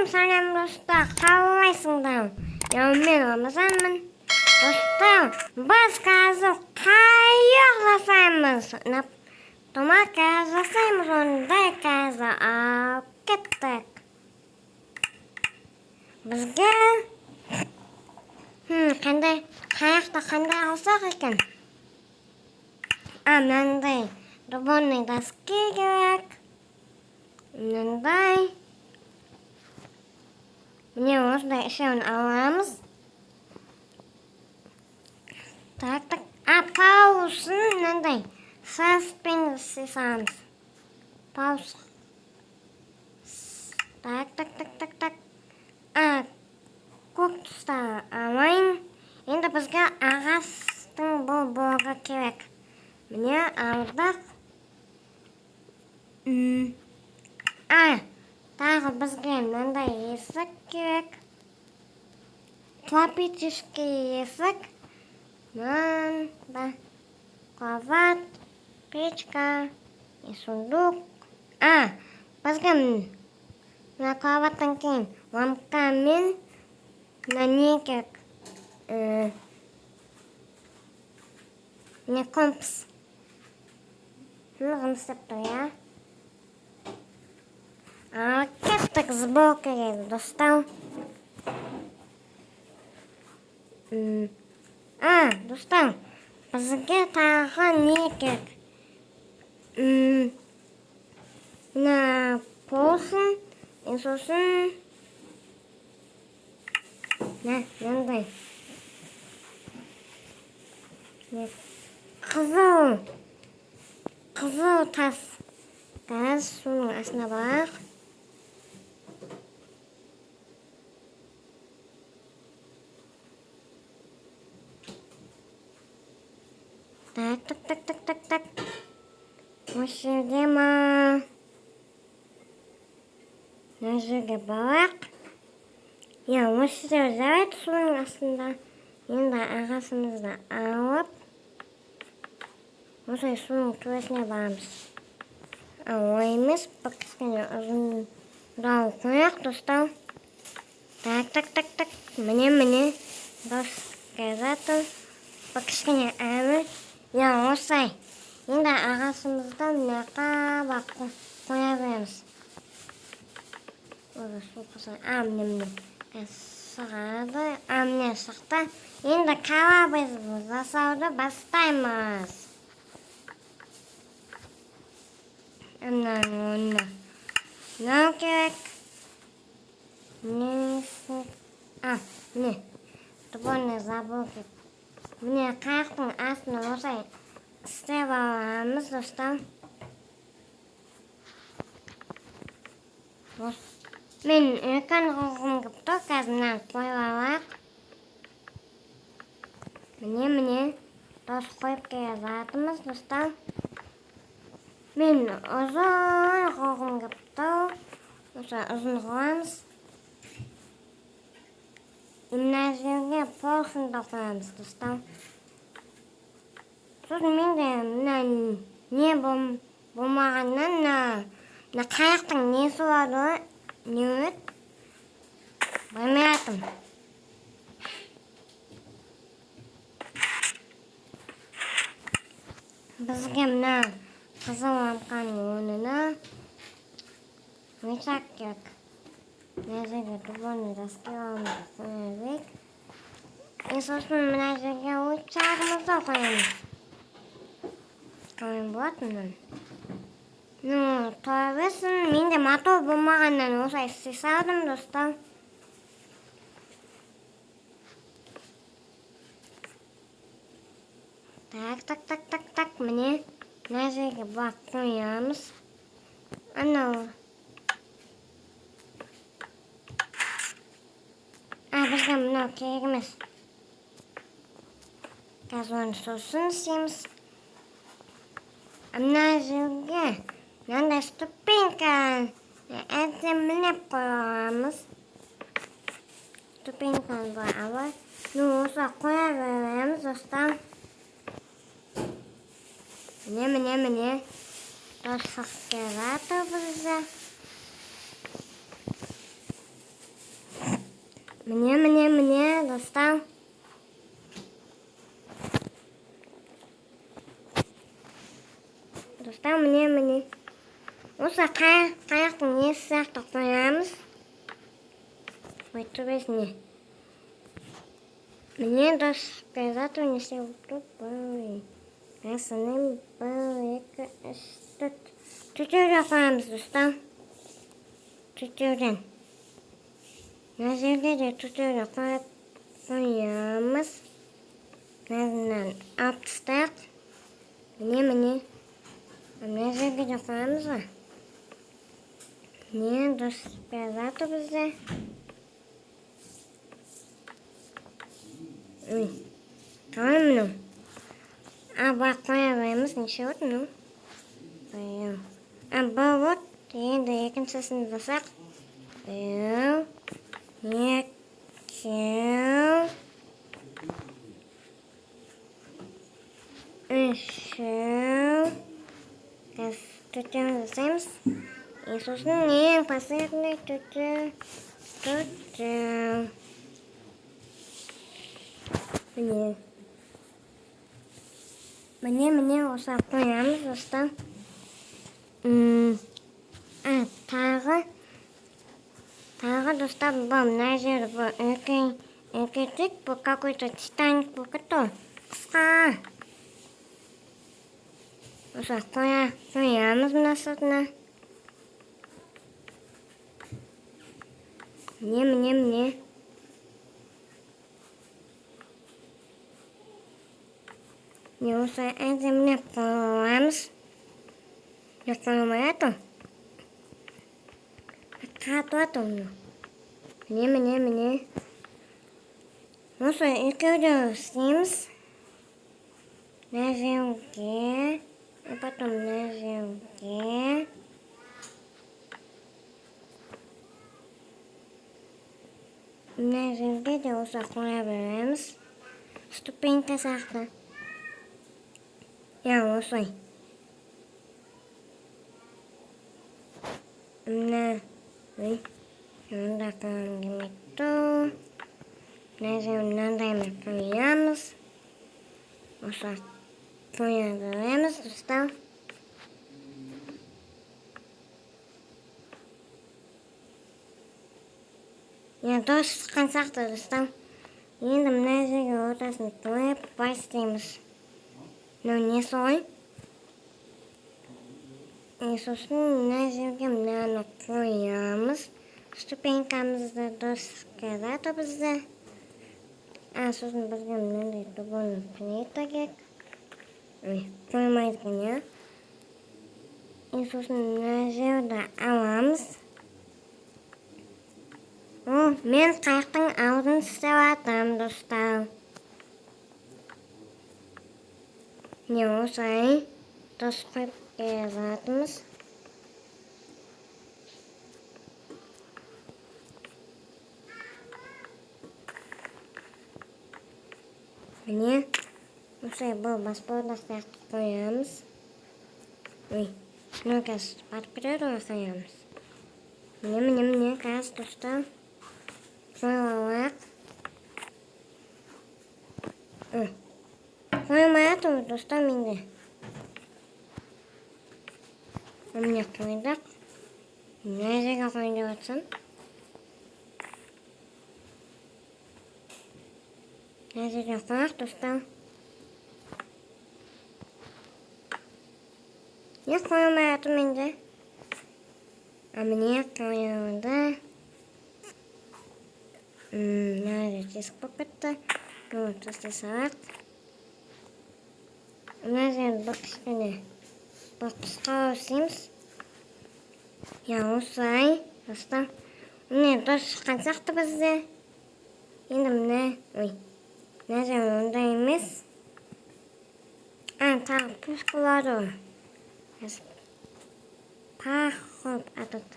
Сәлем достар, қалайсыңдар? Мен Рамазанмын. Достар, біз қазір қайық жасаймыз. Томака жасаймыз, ондай қазір алып кеттік. Бізге қайықта қандай алсақ екен? Мынандай дубовный доски керек. Мынандай. Міне осындай үшеуін аламыз. Так. Пауысын мынандай саспен сисамыз. Пауыс. Так. Көк тұста алайын. Енді бізге ағастың бұл боғы керек. Міне алдық. Тағы бізге мынандай есік керек. Клапический есік. Мында кровать, печка и сундук. Бізге мына кроваттан кейін лампа мен не керек? Не компас. Жұмыс істеп тұр, кеттік сборкаға, достар. Достар, бізге тағы не керек? Мына болсын, сосын мынандай қызыл тас газ соның астына бар. Так. Осы жерде ма? Мына жерге барақ. Осы жерде жарайды соның астында. Енді ағасымызды алып, осылай соның төбесіне барамыз. Олай емес, бір кішкене ұзындау қояқ, достар. Так. Міне. Дос жазатын. Бір кішкене әмір. Осылай. Енді ағасымызды мынақа қоя береміз. Міне. Сығады. Міне шықты. Енді калабыз жасауды бастаймыз. Мынау керек. Міне. Дубовный забор керек. Міне қайықтың астына осылай істеп аламыз, достар. Мен үлкен қоғым кеп тұр, қазір мынаны қойып алақ. Міне. Дос қойып келе жатырмыз, достар. Мен ұзын қоғым кеп тұр. Осылай ұзын қоямыз. Мына жерге поршынды қоямыз, достар. Сосын менде мына не болмағаннан мына қайықтың несі барды, не өт? Білмейтін. Бізге мына қызыл лампаның орнына мешак керек. Мына жерге дубовный доски аламыз, қоямыз. Сосын мына жерге ойыншағымызды қоямыз. Қалай болады мұнан? Торбесын менде мотор болмағаннан осылай сисадым, достар. Так. Міне мына жерге бақ қоямыз. Бізге мынау керек емес. Қазір оны сосын істейміз. Мына жерге мынандай ступенька әдемілеп қойамыз. Ступеньканы былай алып, осылай қоя береміз, достар. Міне. Дос шығып келе жатыр бізде. Міне, достар. Достар, міне. Осы қаяқтың несі сияқты қоямыз. Айтты бесіне. Міне, дос, пезату несе ұлты бұл. Әсінің бұл, 2, 3, 4. Түтеуде қоямыз, достар. Түтеуден. Мына жерге де түтеуде қоямыз. Мәзінен алып тастайық. Міне. Мына жерге де қоямыз ба? Міне, дос, пезату бізде. Қалай мұның? Бірақ қоя баймыз, неше от мұның? Бұл от, енді екіншісін жасақ. 1, 2, 3. Түтеуін жасаймыз. Сосын ең последний түтеу. Міне осы қоямыз, достар. Тағы, достар, бұл мына жері бұл үлкейтік, бұл какой-то титаник бұл күтті. Қысқа. Осы қоямыз мына сыртына. Міне. Осы әзіміне қоямыз. Не қоймайды. Қатуаты оны. Міне. Осы екеуді істейміз. Мына жерге. Потом мына жерге. Мына жерге де осы қоя береміз. Ступенька сияқты. Осылай. Мына, мында қойым келмейді. Мына жерін мынандай қоямыз. Осылай қоя береміз, достар. Дұрыс шыққан сияқты, достар. Енді мына жерге ортасын қойып бастаймыз. Не солай? Сосын мына жерге мынаны қоямыз. Ступенькамызды дұрыс қайраты бізді. Сосын бізге мынандай дубоны плита керек. Қоймайды екен, Сосын мына жерді аламыз. Мен қайықтың аузын істеп атам, достар. Осылай дұрыс қойып жатырмыз. Міне, осылай бұл баспалдақ сияқты қоямыз. Мына қазір батып кетеді ғой қоямыз. Міне, қазір достар. Қойылайық. Қоймайды ғой, достар, менде. Міне қойдық. Мына жерге қойын деп атсам. Мына жерге қойық, достар. Не қоймайды менде? Міне қойылды. Мына жер тесік болып кетті. Тастай салайық. Мына жерді бір кішкене қысқа өсейміз. Осылай, достар. Міне дұрыс шыққан сияқты бізде. Енді мына жер ондай емес. Тағы пушкалары. Пақ қойып атады.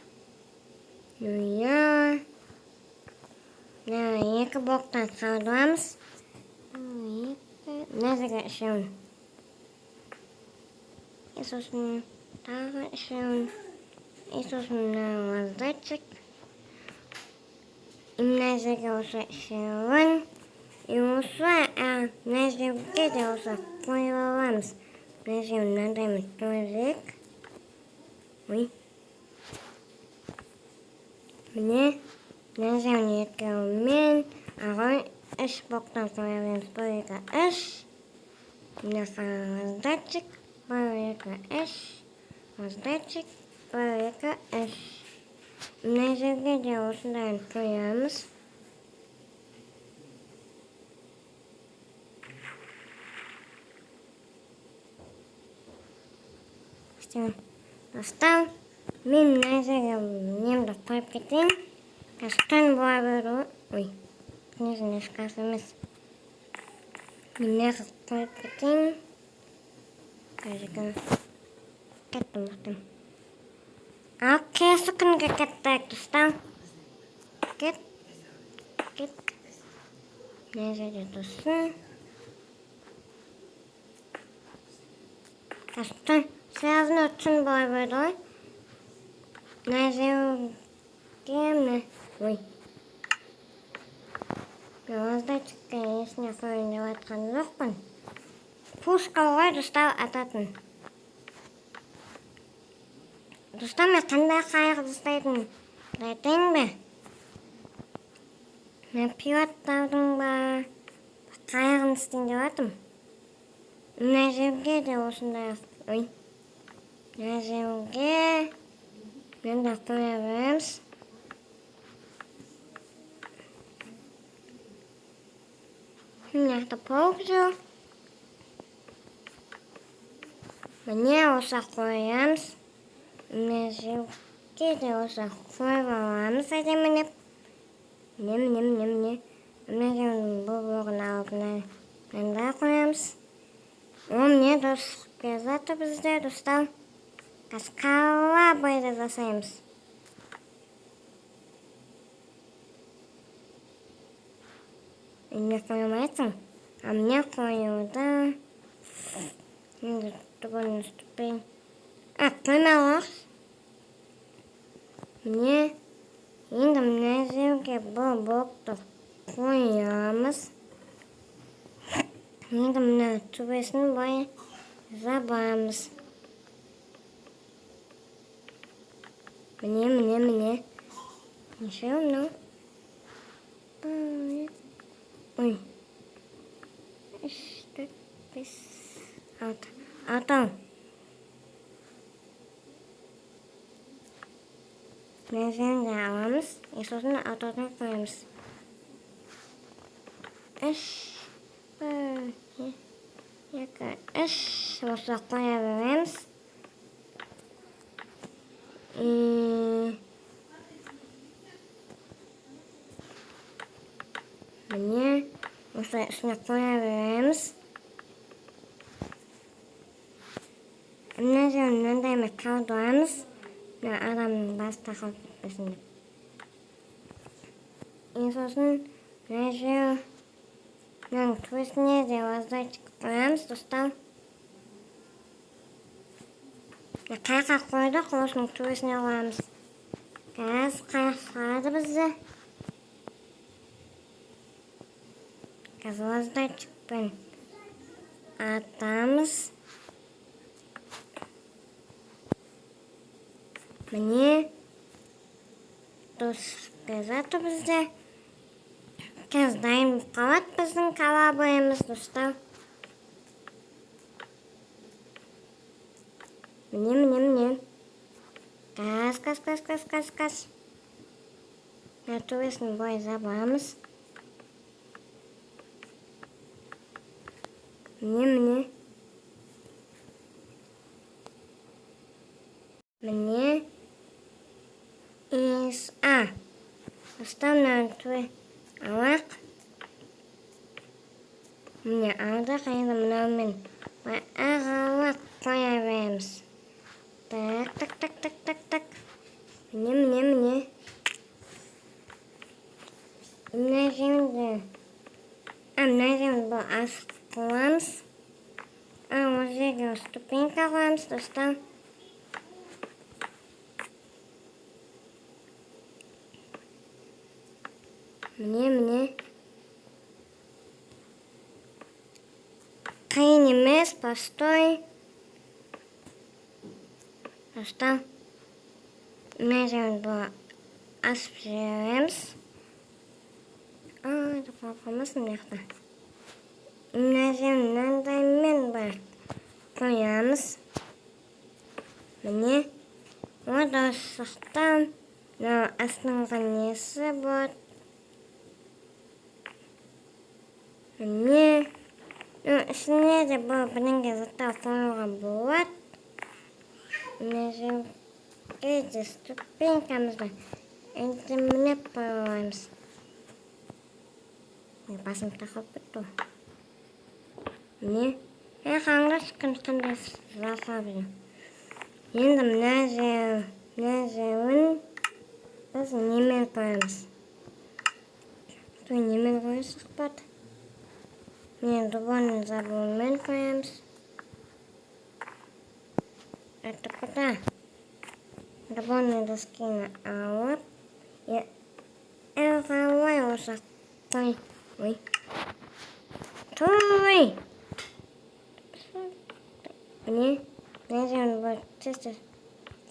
Екі блоктан қалдырамыз. Мына жерге үшеуін. Сосын тағы үшеуін. Сосын мына лаздатчик. mына жерге осы үшеуін и осы мына жерге де осы қойып аламыз. Мына жерін мынандаймыз төрек. Ой. Міне мына жерін екеуімен ағай үш блоктан қоя береміз. Бір, екі, үш. Мына қағаздатчик. Бір, екі, үш. Қағаздатчик. Бір, екі, үш. Мына жерге де осындайын қоямыз. Достар, мен мына жерге немді қойып кетейін. Түн бола берді. Ой, книжный шкаф емес. Мен мына жерге қойып кетейін. Кеттім ұқтым. Ал келесі күнге кеттік, достар. Кет. Мына жерде тұрсын. Достар, сразу түн бола берді ғой. Мына жерге міне. Ой. Қағаздатчикке есіне қойын деп айтқан жоқпын. Пушка ғой, достар, ататын. Достар, мен қандай қайғы жасайтын айтайын ба? Мен пилоттардың ба қайғын істейін деп атым. Мына жерге де осындай. Ой. Мына жерге мында қоя береміз. Мына жақта полк жүр. Міне осы қоямыз. Мына жерге де осы қойып аламыз. Міне. Мына жердің бұл блогын алып мында қоямыз. Міне достық кезаты бізде, достар. Қасқала бойда жасаймыз. Міне қоймайсың. А міне қоюда. Енді түгін үстіппен. Қоймалақ. Міне. Енді мына жерге бұл блокты қоямыз. Енді мына төбесін бой жабамыз. Міне. Неше мынау? Ой. 3, 4, 5, 6. 6. Мына жерін аламыз. Сосын 6-дан қоямыз. 3, 1, 2, 3. Осы қоя береміз. Міне осы үстіне қоя береміз. Мына жерін мынандай қалдырамыз. Мына адамның басы тақалып кетпесін деп. Сосын мына жерінің төбесіне де қағаздатчик қоямыз, достар. Қайқа қойдық, осының төбесіне қоямыз. Газ қайқады бізде. Қағаздатчикпен атамыз. Міне достық кезаты бізде. Кез дайын қалады біздің қала бойымыз, достар. Міне. Газ. Төбесін бой жабамыз. Міне. Достар, төбе алақ. Міне алдық, енді мынаумен ағалақ қоя береміз. Так. Міне. Мына жерінде. Мына жерін бұл асық қоямыз. Ол жерге ступенька қоямыз, достар. Міне. Қиын емес, постой. Достал. Мына жерін бұл асып жібереміз. Это қалмасын мына. Мына жерін мынандаймен бар қоямыз. Міне. Ода сақтан. Астыңғы несі болады. Міне. Ішіне де бұл бірінге заттар қойылған болады. Мына жерге ступенькамызды әдемілеп қойыламыз. Басым тақып бітті. Міне. Қаңғаш қандай жасап еді. Енді мына жерін біз немен қоямыз. Той немен қойсақ бады. Мен дубольный забормен қоямыз. Это куда? Дубольный доскины алып. Қалай осақ қой. Ой. Той! Міне. Мына жерін бұл тесті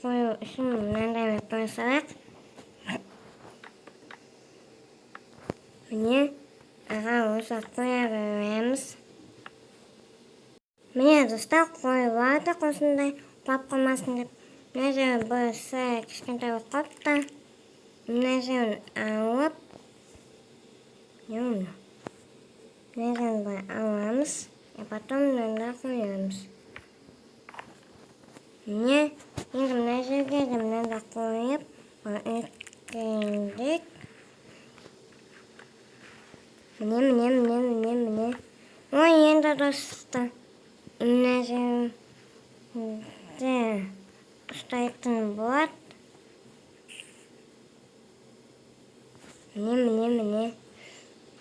қою үшін мынандай қойсақ. Міне. Аға осақ қоя береміз. Міне достар қойылады қосындай құлап қалмасын деп. Мына жерін бұл сәл кішкентай қопты. Мына жерін алып. Мына жерін бұл аламыз. Потом мынада қоямыз. Міне, енді мына жерге де мынада қойып, өткендік. Міне. Ой, енді досты. Мына жерде ұстайтын болады. Міне.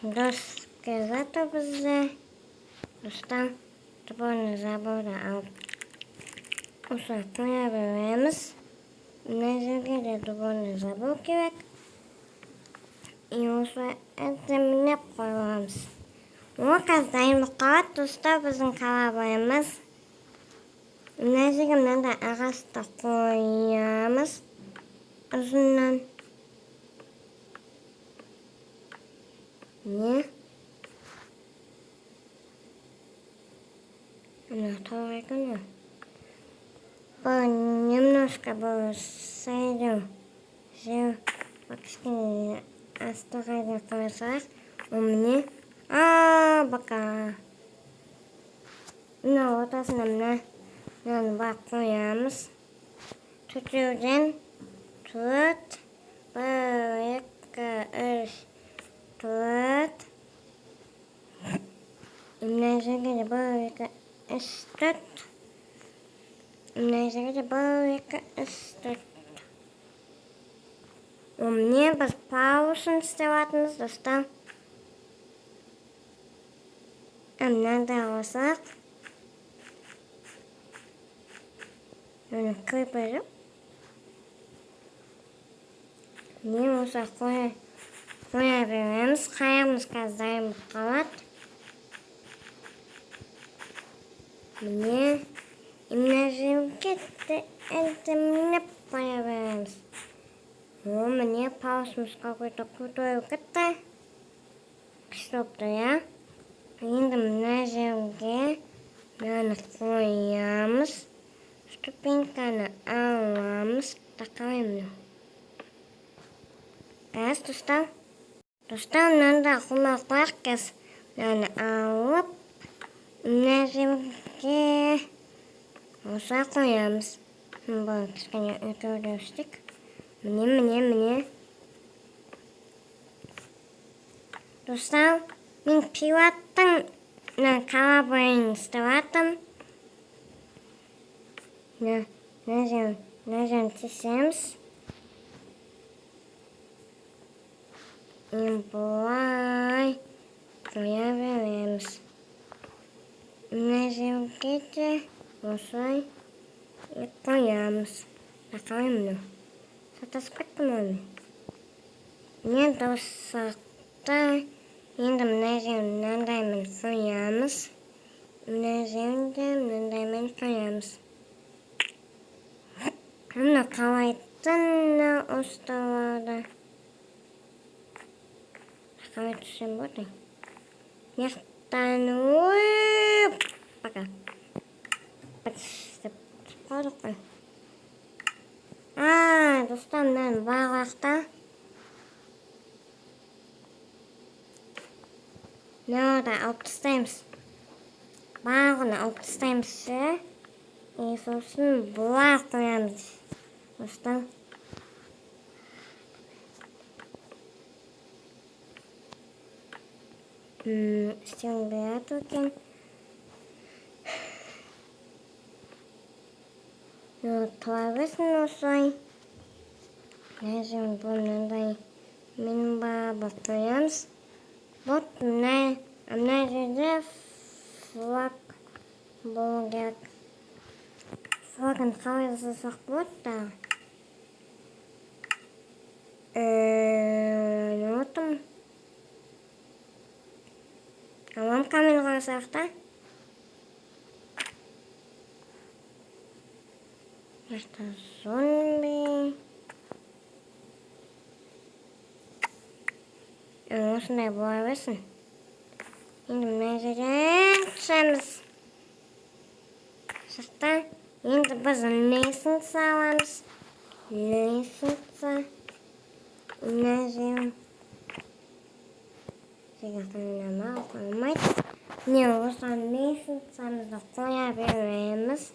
Дос кезаты бізде. Достан дубольный заборды алып. Осы қоя береміз. Мына жерге де дубольный забор керек. И осы әдемілеп қойыламыз. Ол қазір дайын болып қалады. Достар біздің қалабайымыз. Мына жерге мынандай ағасты қоямыз. Ұзыннан. Не? Мына тоғай күні. Бұл немножко бұл сайдың жер кішкене астығайды қойсақ. Ол міне. Бақа. Мына ортасына мынаны бар қоямыз. Төртеуден төрт. 1, 2, 3, 4. Мына жерге де 1, 2, 3, 4. Мына жерге де 1, 2, 3, 4. Міне біз пауысын істеп атымыз, достар. Мынандай қосақ. Оны кірпіріп. Міне осы қоя береміз. Қайырымыз қазір дайын болып қалады. Міне. Мына жерге де әдемілеп қоя береміз. Міне паусымыз какой-то крутой кетті. Күшті опты, я. Енді мына жерге мынаны қоямыз. Ступеньканы аламыз. Тақаймын. Қаз, достар. Достар, мынанда құмар қояқ кез. Мынаны алып. Мына жерге оса қоямыз. Бұл кішкене өтеуді өстік. Міне. Достар, мен пилаттың қалабайын істеп аттым. Мына жерін тесеміз. Бұлай қоя береміз. Мына жерге де осылай қоямыз. Тақалай мұны. Сатасып кеттім оны. Мен дұрыс Енді мына жерін мынандаймен қоямыз. Мына жерін де мынандаймен қоямыз. Мына қалайтын ұсталады. Қалай түсем болды? Мектан пока. Бітістіп қойдық қой. Достар, мен бағақта. Nerede алып тастаймыз. Бағыны алып тастаймыз. Сосын бұлар қоямыз. Достар. Істеуін береді екен. Тұра берсін осылай. Мына жерін бұл мынандай мен бар қоямыз. Вот мына жерде флаг болу керек. Флагын қалай жасасақ болады да? Не отырмын? Лампамен қарасақ та? Мына зомби. Осындай бола берсін. Енді мына жерден түсеміз. Шықта. Енді біз лестница аламыз. Лестница. Мына жерін. Қоймай қоймайды. Не осыған лестницамызды қоя береміз.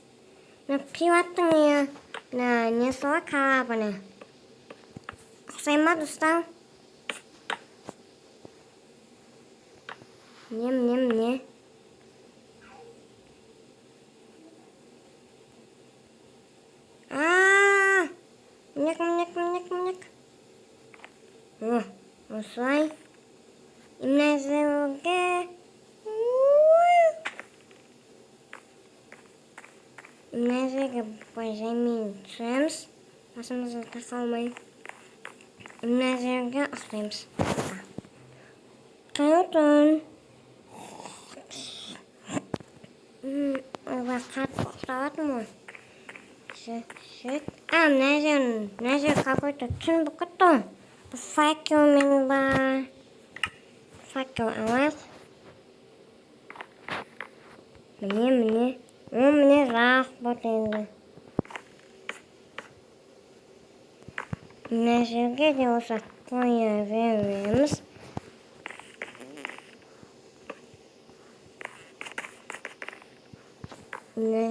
Пилоттың несі ғой карабіні. Ұқсай ма, достар? Не. Мінек. Осылай. Мына жерге. Мына жерге жаймен түсеміз. Басымызды тақалмай. Мына жерге ұстаймыз. Қайотын. Ойға қатты ұсталатын ма? Шет. Мына жер какой-то түн бұқытты. Бұл факелмен ба. Факел алайық. Міне. Міне жарық болды енді. Мына жерге де осы қоя береміз. Мына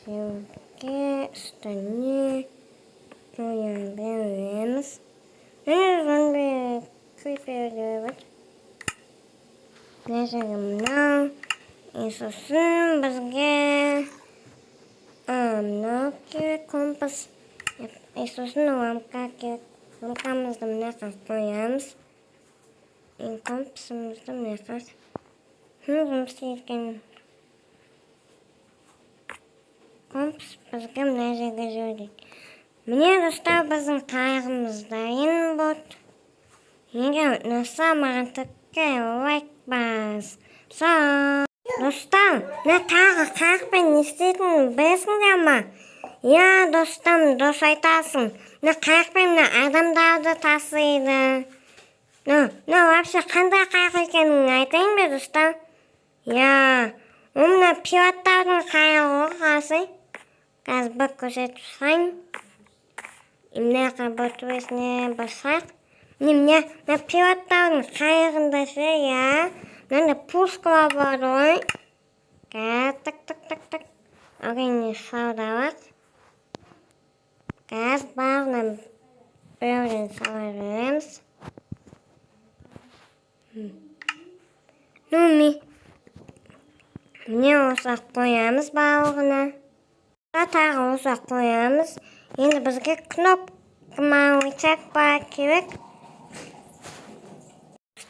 жерге үстіне қоя береміз. Міне зомби криперлі бар. Мына жерге мынау. Сосын бізге мынау керек компас. Сосын лампа керек. Лампамызды мынақа қоямыз. Компасымызды мынақа. Жұмыс еткен. Компас бізге мына жерге жүрдік. Міне достар, біздің қайғымыз дайын болды. Егер ұнаса маған тікке лайк бас. Достар, мына тағы қайықпен не істейтінін білесіңдер ма? Достым, дұрыс айтасың. Мына қайықпен мына адамдарды тасиды. Вообще қандай қайық екенін айтайын бе, достар? Мына пилоттардың қайығы қасы. Қазір бір көрсетіп сайын. Мына бөтуесіне басақ. Мына пилоттардың қайығында мынандай пушкалар бар ғой. Тік. Әрине саудалақ. Қазір барлығын бірден сала береміз. Міне осақ қоямыз барлығына. Тағы осақ қоямыз. Енді бізге кнопкамалычак бар керек.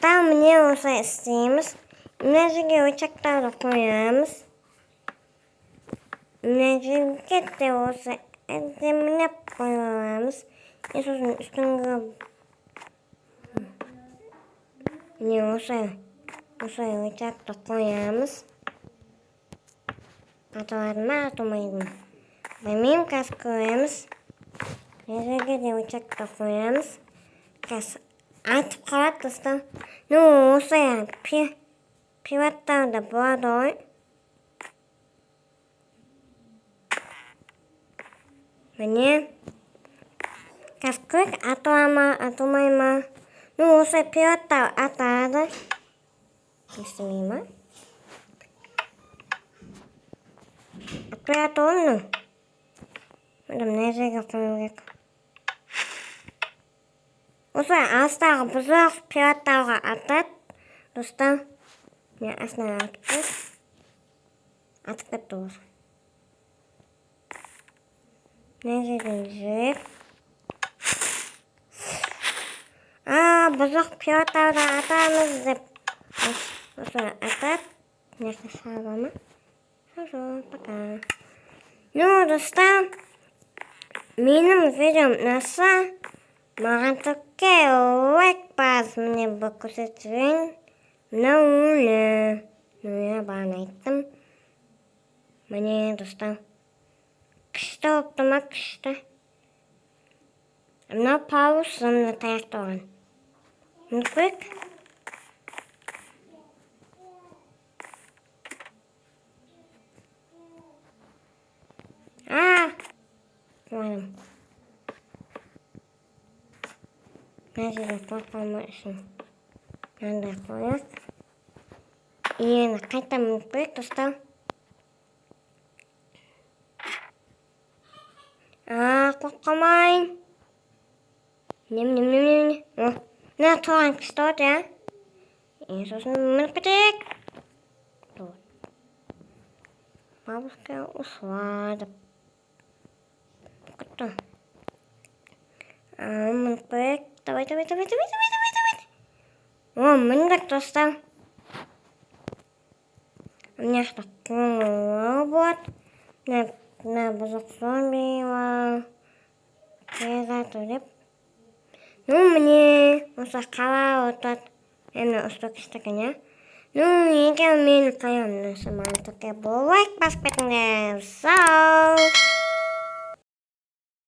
Міне осылай істейміз. Мына жерге очақтарды қоямыз. Мына жерге де осы әдемілеп қойамыз. Сосын үстіңгі міне осылай очақты қоямыз. Атылады ма, атылмайды ма? Білмеймін, қазір көреміз. Мына жерге де очақты қоямыз. Қазір атып қалады, достар. Осылай пираттар да болады ғой. Міне. Қазір көрейік, атыла ма, атылмай ма? Осылай пираттар атады. Естімей ма? Атпай атылым, мына жерге қою керек. Осылай алыстағы бұзық пираттарға атады, достар. Міне астынан атып кетті осы. Мына жерден жүрек. Бұзық пираттарды атамыз деп осылай атады. Міне саба ма? Хорошо, пока. Достар, менің видеом ұнаса, маған тіпке лайк бас, міне бұл көрсетейін. Мынау я бағана айттым. Міне, достар. Күшті опты ма, күшті. Мынау пауыз, мына таяқ тұрған. Мына көрейік. Қойдым. Мына жерде тоқалма үшін мынандай қояйық. Енді қайта мініп көрейік, достар. Қорқамайын. Мына тұрған күшті от, сосын мініп кетейік. Бабушка ушла. Мініп көрейік. Давай. Міндік, достар. Мына жақта қоңырау болады. Мына бұзық зомбилар. Кезату деп. Міне осы қала отырады. Міне ұстық-үстікен, егер мен қайымның сыман тұқы бұл лайк басып кетіңдер. Сау!